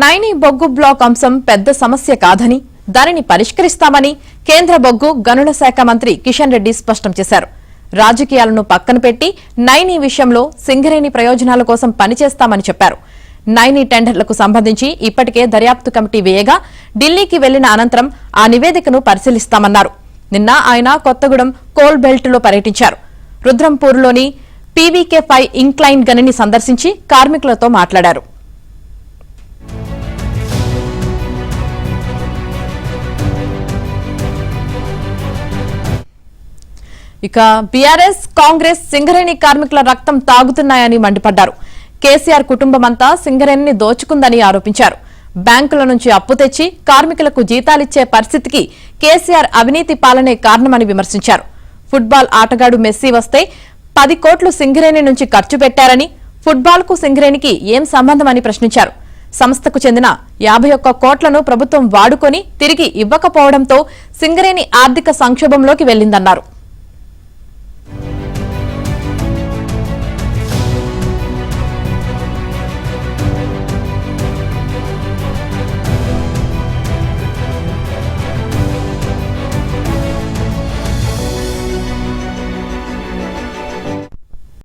నైని బొగ్గు బ్లాక్ అంశం పెద్ద సమస్య కాదని, దానిని పరిష్కరిస్తామని కేంద్ర బొగ్గు గనుల శాఖ మంత్రి కిషన్ రెడ్డి స్పష్టం చేశారు. రాజకీయాలను పక్కన పెట్టి నైని విషయంలో సింగరేణి ప్రయోజనాల కోసం పనిచేస్తామని చెప్పారు. నైని టెండర్లకు సంబంధించి ఇప్పటికే దర్యాప్తు కమిటీ వేయగా ఢిల్లీకి వెళ్లిన అనంతరం ఆ నివేదికను పరిశీలిస్తామన్నారు. నిన్న ఆయన కొత్తగూడెం కోల్ బెల్ట్లో పర్యటించారు. రుద్రంపూర్లోని పీవీకే-5 ఇంక్లైన్ గనిని సందర్శించి కార్మికులతో మాట్లాడారు. ఇక బీఆర్ఎస్, కాంగ్రెస్ సింగరేణి కార్మికుల రక్తం తాగుతున్నాయని మండిపడ్డారు. కేసీఆర్ కుటుంబమంతా సింగరేణిని దోచుకుందని ఆరోపించారు. బ్యాంకుల నుంచి అప్పు తెచ్చి కార్మికులకు జీతాలిచ్చే పరిస్థితికి కేసీఆర్ అవినీతి పాలనే కారణమని విమర్శించారు. ఫుట్బాల్ ఆటగాడు మెస్సీ వస్తే 10 కోట్లు సింగరేణి నుంచి ఖర్చు పెట్టారని, ఫుట్బాల్ కు సింగరేణికి ఏం సంబంధమని ప్రశ్నించారు. సంస్థకు చెందిన 51 కోట్లను ప్రభుత్వం వాడుకొని తిరిగి ఇవ్వకపోవడంతో సింగరేణి ఆర్థిక సంక్షోభంలోకి వెళ్లిందన్నారు.